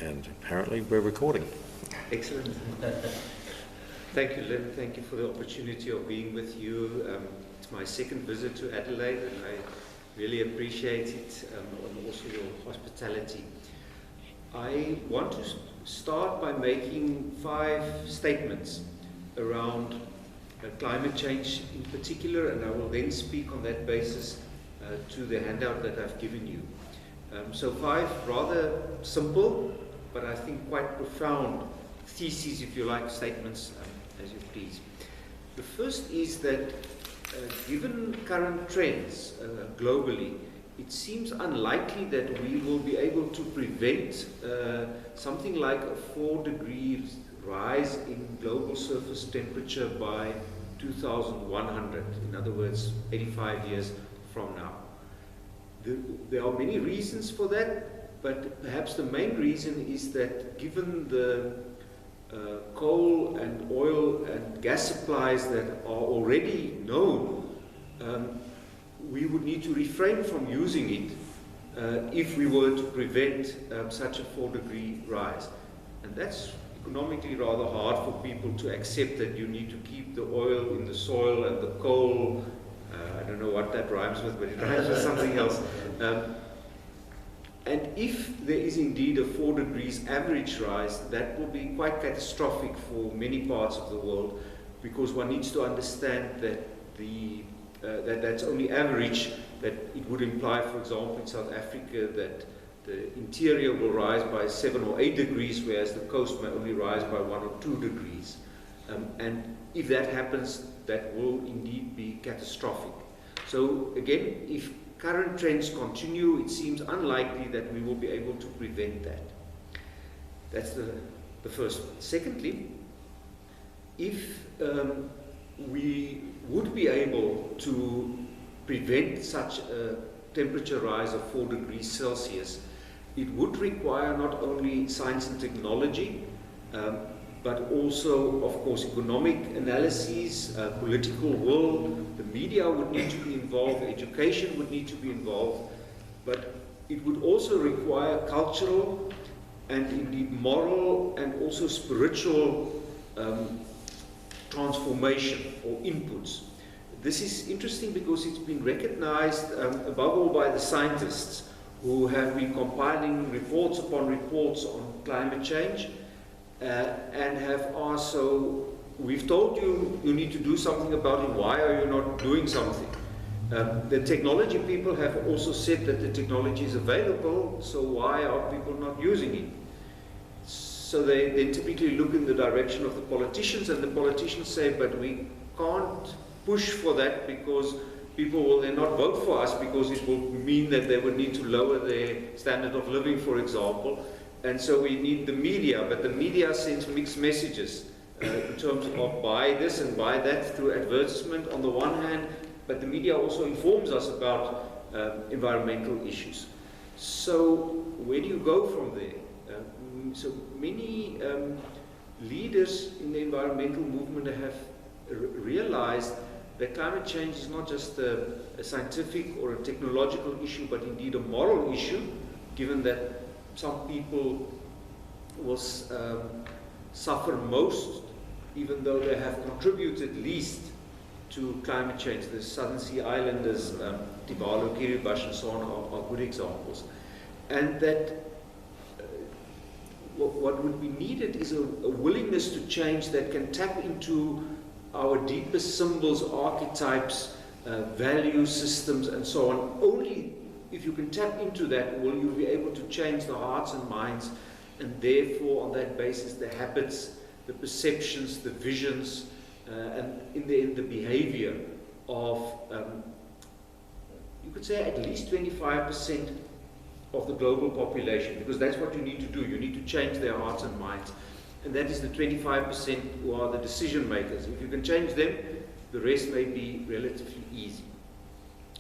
And apparently we're recording. Excellent. Thank you, Lynn. Thank you for the opportunity of being with you. It's my second visit to Adelaide, and I really appreciate it, and also your hospitality. I want to start by making 5 statements around climate change in particular, and I will then speak on that basis to the handout that I've given you. So 5 rather simple, but I think quite profound theses, if you like, statements, as you please. The first is that given current trends globally, it seems unlikely that we will be able to prevent something like a 4 degrees rise in global surface temperature by 2100, in other words, 85 years from now. There are many reasons for that, but perhaps the main reason is that given the coal and oil and gas supplies that are already known, we would need to refrain from using it if we were to prevent such a 4-degree rise. And that's economically rather hard for people to accept, that you need to keep the oil in the soil and the coal. I don't know what that rhymes with, but it rhymes with something else. And if there is indeed a 4 degrees average rise, that will be quite catastrophic for many parts of the world, because one needs to understand that that's only average, that it would imply, for example, in South Africa, that the interior will rise by 7 or 8 degrees, whereas the coast may only rise by 1 or 2 degrees. And if that happens, that will indeed be catastrophic. So again, if current trends continue, it seems unlikely that we will be able to prevent that. That's the first one. Secondly, if we would be able to prevent such a temperature rise of 4 degrees Celsius, it would require not only science and technology, but also, of course, economic analyses, political will. The media would need to be involved, education would need to be involved, but it would also require cultural and indeed moral and also spiritual transformation or inputs. This is interesting because it's been recognized above all by the scientists who have been compiling reports upon reports on climate change, and have asked, so we've told you you need to do something about it, why are you not doing something? The technology people have also said that the technology is available, so why are people not using it? So they typically look in the direction of the politicians, and the politicians say, but we can't push for that because people will then not vote for us, because it will mean that they would need to lower their standard of living, for example. And so we need the media, but the media sends mixed messages in terms of buy this and buy that through advertisement on the one hand, but the media also informs us about environmental issues. So where do you go from there? So many leaders in the environmental movement have realized that climate change is not just a scientific or a technological issue, but indeed a moral issue, given that some people will suffer most, even though they have contributed least to climate change. The Southern Sea Islanders, Tuvalu, Kiribati, and so on are good examples. And that what would be needed is a willingness to change that can tap into our deepest symbols, archetypes, value systems, and so on. Only if you can tap into that will you be able to change the hearts and minds, and therefore on that basis the habits, the perceptions, the visions, and in the end the behavior of, you could say, at least 25% of the global population, because that's what you need to do. You need to change their hearts and minds, and that is the 25% who are the decision makers. If you can change them, the rest may be relatively easy.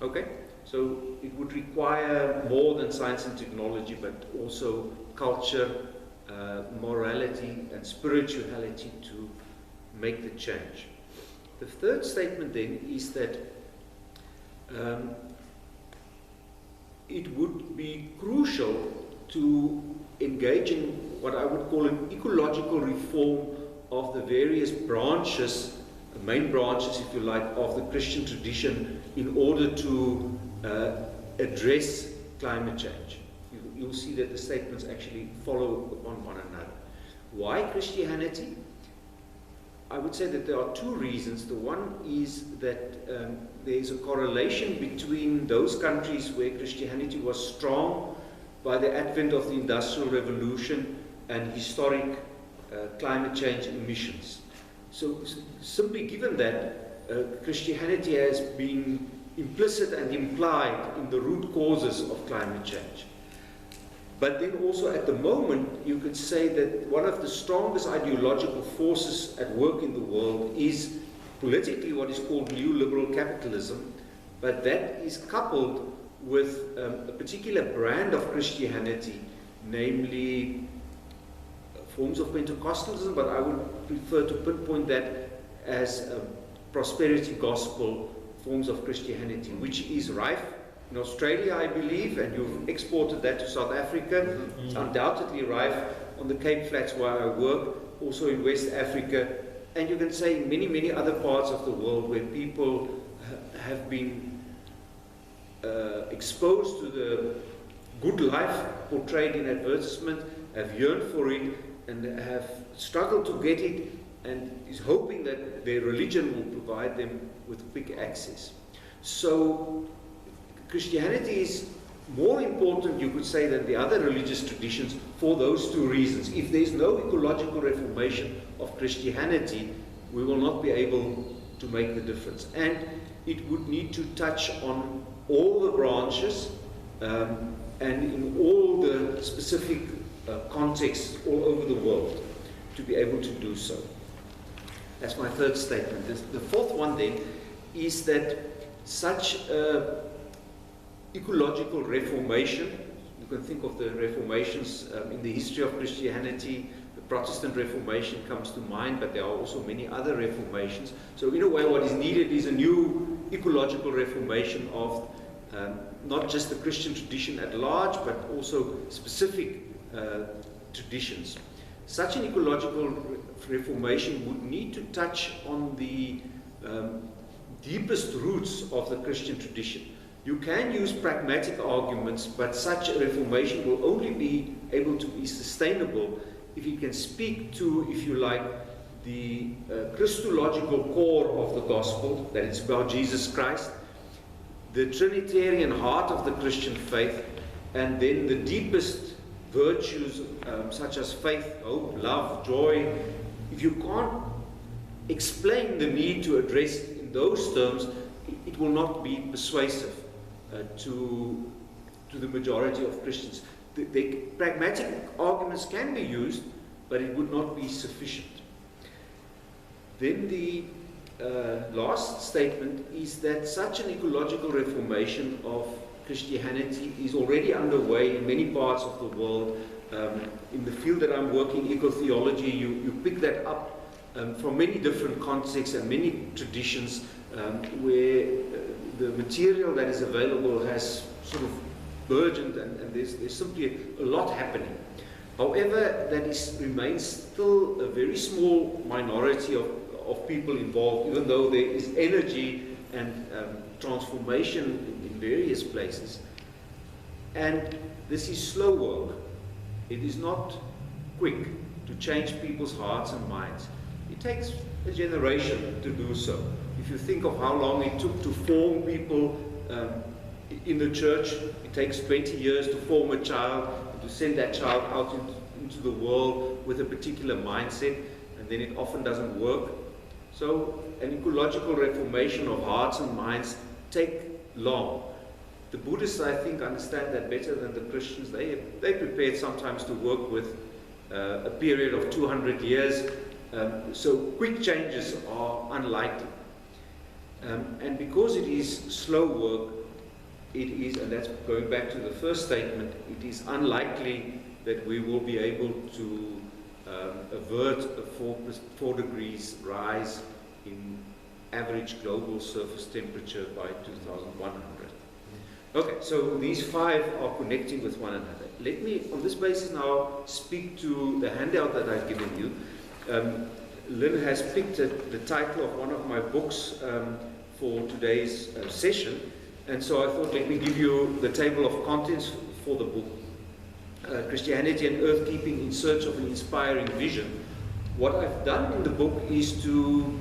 Okay? So it would require more than science and technology, but also culture, morality, and spirituality to make the change. The third statement then is that it would be crucial to engage in what I would call an ecological reform of the various branches, the main branches, if you like, of the Christian tradition in order to address climate change. You'll see that the statements actually follow upon one another. Why Christianity? I would say that there are two reasons. The one is that there is a correlation between those countries where Christianity was strong by the advent of the Industrial Revolution and historic climate change emissions. So simply given that, Christianity has been implicit and implied in the root causes of climate change. But then also at the moment, you could say that one of the strongest ideological forces at work in the world is politically what is called neoliberal capitalism, but that is coupled with a particular brand of Christianity, namely forms of Pentecostalism, but I would prefer to pinpoint that as a prosperity gospel forms of Christianity, which is rife in Australia, I believe, and you've exported that to South Africa. It's undoubtedly rife on the Cape Flats where I work, also in West Africa, and you can say in many, many other parts of the world where people have been exposed to the good life portrayed in advertisement, have yearned for it, and have struggled to get it, and is hoping that their religion will provide them with quick access. So Christianity is more important, you could say, than the other religious traditions for those two reasons. If there is no ecological reformation of Christianity, we will not be able to make the difference. And it would need to touch on all the branches and in all the specific contexts all over the world to be able to do so. That's my third statement. The fourth one then is that such ecological reformation, you can think of the reformations in the history of Christianity. The Protestant Reformation comes to mind, but there are also many other reformations. So in a way what is needed is a new ecological reformation of not just the Christian tradition at large, but also specific traditions. Such an ecological reformation would need to touch on the deepest roots of the Christian tradition. You can use pragmatic arguments, but such a reformation will only be able to be sustainable if you can speak to, if you like, the Christological core of the gospel, that it's about Jesus Christ, the Trinitarian heart of the Christian faith, and then the deepest virtues such as faith, hope, love, joy. If you can't explain the need to address in those terms, it will not be persuasive to the majority of Christians. The pragmatic arguments can be used, but it would not be sufficient. Then the last statement is that such an ecological reformation of Christianity is already underway in many parts of the world. In the field that I'm working, eco-theology, you pick that up from many different contexts and many traditions where the material that is available has sort of burgeoned and there's simply a lot happening. However, that remains still a very small minority of people involved, even though there is energy and transformation in various places. And this is slow work. It is not quick to change people's hearts and minds. It takes a generation to do so. If you think of how long it took to form people in the church, it takes 20 years to form a child, to send that child out into the world with a particular mindset, and then it often doesn't work. So an ecological reformation of hearts and minds take long. The Buddhists, I think, understand that better than the Christians. They're prepared sometimes to work with a period of 200 years. So quick changes are unlikely. And because it is slow work, it is, and that's going back to the first statement, it is unlikely that we will be able to avert a 4 degrees rise in average global surface temperature by 2100. Okay, so these 5 are connecting with one another. let me, on this basis now, speak to the handout that I've given you. Lynn has picked the title of one of my books for today's session, and so I thought let me give you the table of contents for the book. Christianity and Earthkeeping in Search of an Inspiring Vision. What I've done in the book is to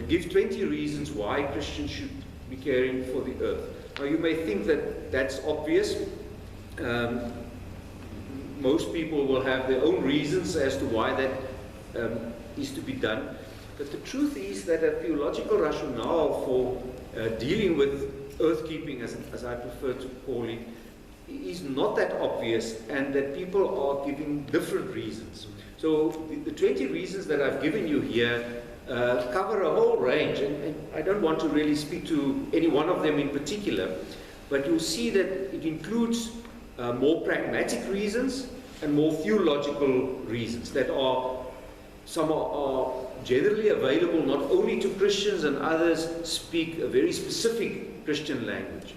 give 20 reasons why Christians should be caring for the earth. Now you may think that that's obvious. Most people will have their own reasons as to why that is to be done. But the truth is that a theological rationale for dealing with earthkeeping, as I prefer to call it, is not that obvious, and that people are giving different reasons. So the 20 reasons that I've given you here cover a whole range, and I don't want to really speak to any one of them in particular, but you'll see that it includes more pragmatic reasons and more theological reasons that some are generally available not only to Christians, and others speak a very specific Christian language.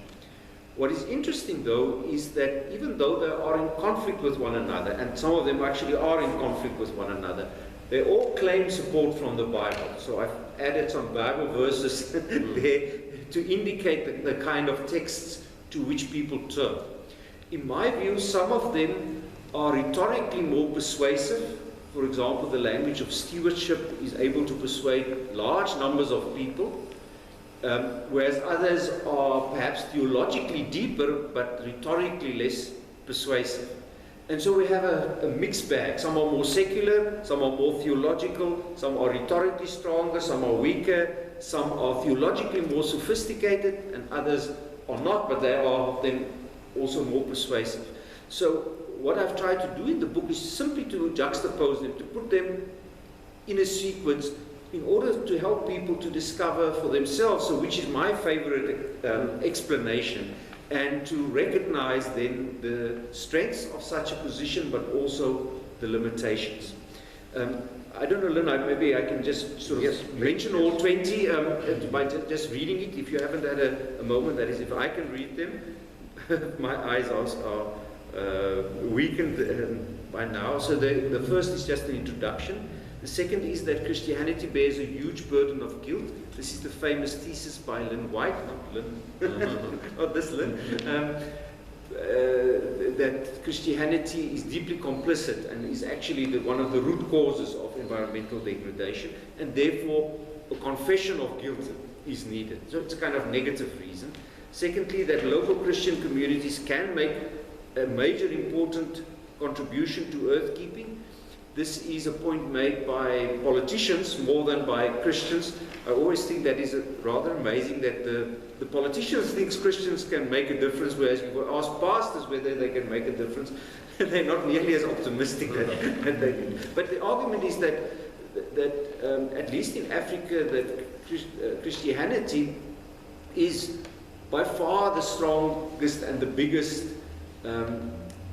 What is interesting, though, is that even though they are in conflict with one another, and some of them actually are in conflict with one another, they all claim support from the Bible. So I've added some Bible verses there to indicate the kind of texts to which people turn. In my view, some of them are rhetorically more persuasive. For example, the language of stewardship is able to persuade large numbers of people. Whereas others are perhaps theologically deeper, but rhetorically less persuasive. And so we have a mixed bag. Some are more secular, some are more theological, some are rhetorically stronger, some are weaker, some are theologically more sophisticated, and others are not, but they are then also more persuasive. So what I've tried to do in the book is simply to juxtapose them, to put them in a sequence, in order to help people to discover for themselves, so which is my favorite explanation, and to recognize then the strengths of such a position, but also the limitations. I don't know, Lynn, maybe I can just sort of mention all 20 by just reading it. If you haven't had a moment, that is, if I can read them, my eyes are weakened by now. So the first is just an introduction. The second is that Christianity bears a huge burden of guilt. This is the famous thesis by Lynn White, not Lynn, not this Lynn, that Christianity is deeply complicit and is actually one of the root causes of environmental degradation, and therefore a confession of guilt is needed. So it's a kind of negative reason. Secondly, that local Christian communities can make a major important contribution to earthkeeping. This is a point made by politicians more than by Christians. I always think that is rather amazing that the politicians think Christians can make a difference, whereas you ask pastors whether they can make a difference, they're not nearly as optimistic that they do. But the argument is that at least in Africa, that Christianity is by far the strongest and the biggest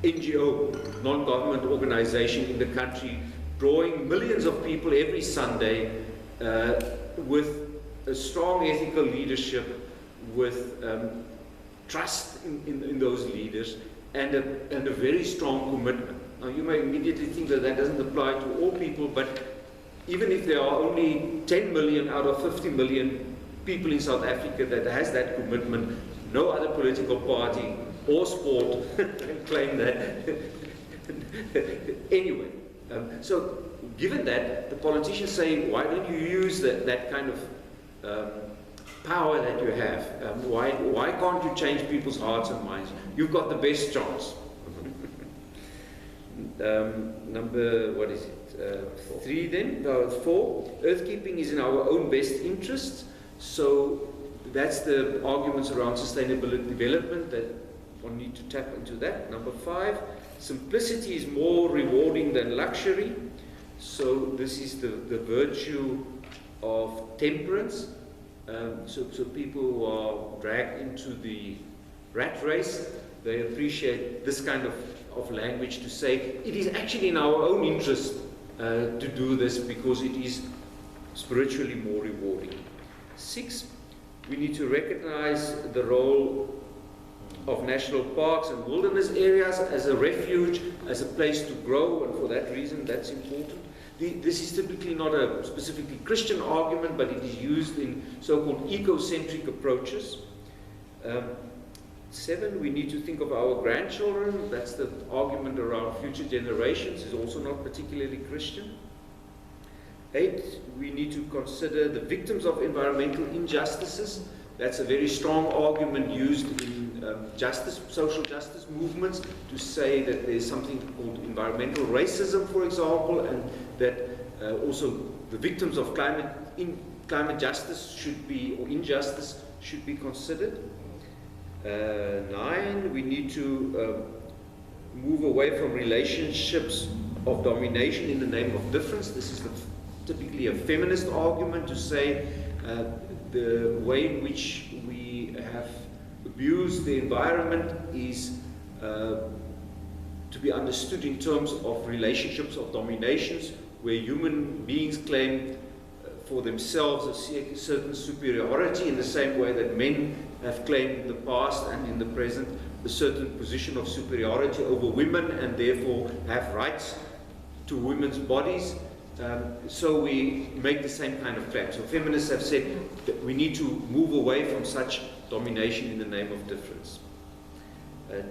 NGO, non-government organization in the country, drawing millions of people every Sunday with a strong ethical leadership, with trust in those leaders, and a very strong commitment. Now you may immediately think that that doesn't apply to all people, but even if there are only 10 million out of 50 million people in South Africa that has that commitment, no other political party or sport can claim that. Anyway, so given that, the politicians say, why don't you use that kind of power that you have? Why can't you change people's hearts and minds? You've got the best chance. Number, what is it? 3 then? No, 4. Earthkeeping is in our own best interests. So that's the arguments around sustainable development that one need to tap into that. Number 5, simplicity is more rewarding than luxury. So this is the virtue of temperance. So people who are dragged into the rat race, they appreciate this kind of language to say it is actually in our own interest to do this because it is spiritually more rewarding. 6, we need to recognize the role of national parks and wilderness areas as a refuge, as a place to grow, and for that reason that's important. This is typically not a specifically Christian argument, but it is used in so-called ecocentric approaches. 7, we need to think of our grandchildren. That's the argument around future generations, is also not particularly Christian. 8, we need to consider the victims of environmental injustices. That's a very strong argument used in social justice movements to say that there's something called environmental racism, for example, and that also the victims of climate justice should be, or injustice, should be considered. 9, we need to move away from relationships of domination in the name of difference. This is typically a feminist argument to say the way in which we have abused the environment is to be understood in terms of relationships of dominations, where human beings claim for themselves a certain superiority in the same way that men have claimed in the past and in the present a certain position of superiority over women, and therefore have rights to women's bodies. So we make the same kind of claim. So feminists have said that we need to move away from such domination in the name of difference.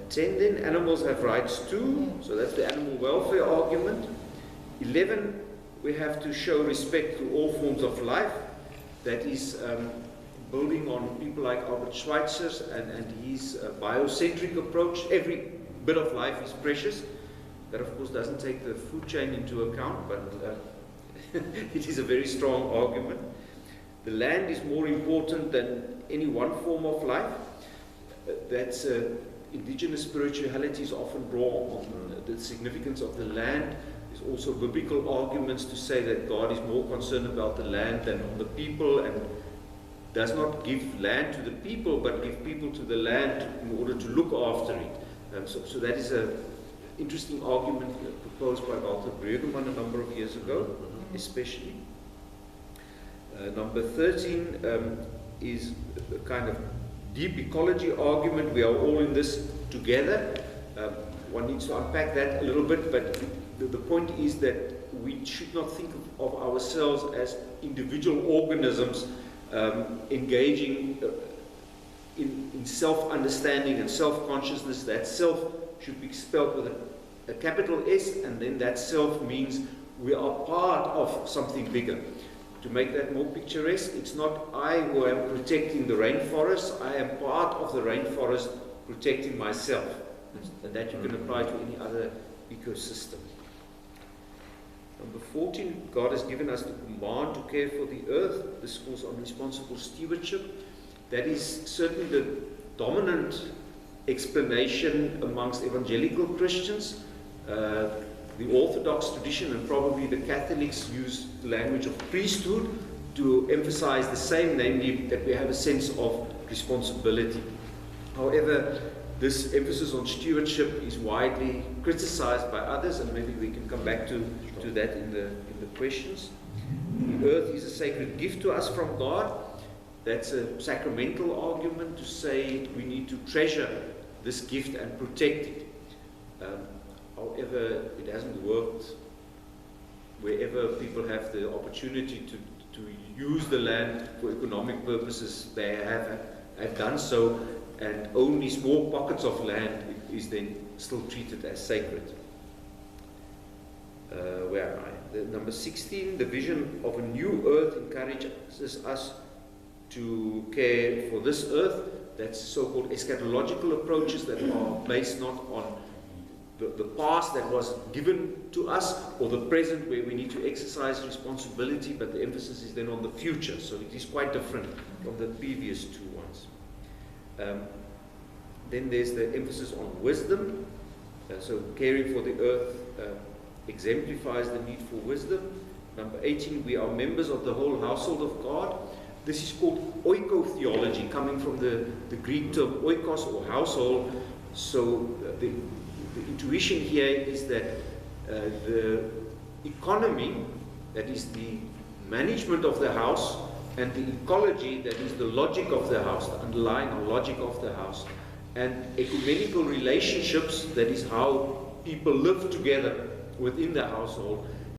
10 then, animals have rights too. So that's the animal welfare argument. 11, we have to show respect to all forms of life. That is building on people like Albert Schweitzer's and his biocentric approach. Every bit of life is precious. That, of course, doesn't take the food chain into account, but it is a very strong argument. The land is more important than any one form of life. That's indigenous spirituality is often drawn on the significance of the land. There's also biblical arguments to say that God is more concerned about the land than on the people, and does not give land to the people, but give people to the land in order to look after it. So that is an interesting argument proposed by Walter Breugemann a number of years ago, especially. Number 13 is a kind of deep ecology argument. We are all in this together. One needs to unpack that a little bit, but the point is that we should not think of ourselves as individual organisms engaging in self-understanding and self-consciousness. That self should be spelled with a capital S, and then that self means we are part of something bigger. To make that more picturesque, it's not I who am protecting the rainforest, I am part of the rainforest protecting myself. And that you can apply to any other ecosystem. Number 14, God has given us the command to care for the earth. This calls on responsible stewardship. That is certainly the dominant explanation amongst evangelical Christians. The Orthodox tradition and probably the Catholics use the language of priesthood to emphasize the same, namely that we have a sense of responsibility. However, this emphasis on stewardship is widely criticized by others, and maybe we can come back to that in the questions. The earth is a sacred gift to us from God. That's a sacramental argument to say we need to treasure this gift and protect it. However, it hasn't worked wherever people have the opportunity to use the land for economic purposes. They have done so, and only small pockets of land is then still treated as sacred. Where am I? Number 16, the vision of a new earth encourages us to care for this earth. That's so-called eschatological approaches that are based not on the past that was given to us, or the present where we need to exercise responsibility, but the emphasis is then on the future. So it is quite different from the previous two ones. Then there's the emphasis on wisdom. So caring for the earth exemplifies the need for wisdom. Number 18, we are members of the whole household of God. This is called oikotheology, coming from the Greek term oikos, or household. So the intuition here is that the economy, that is the management of the house, and the ecology, that is the logic of the house, the underlying logic of the house, And ecumenical relationships, that is how people live together within the household,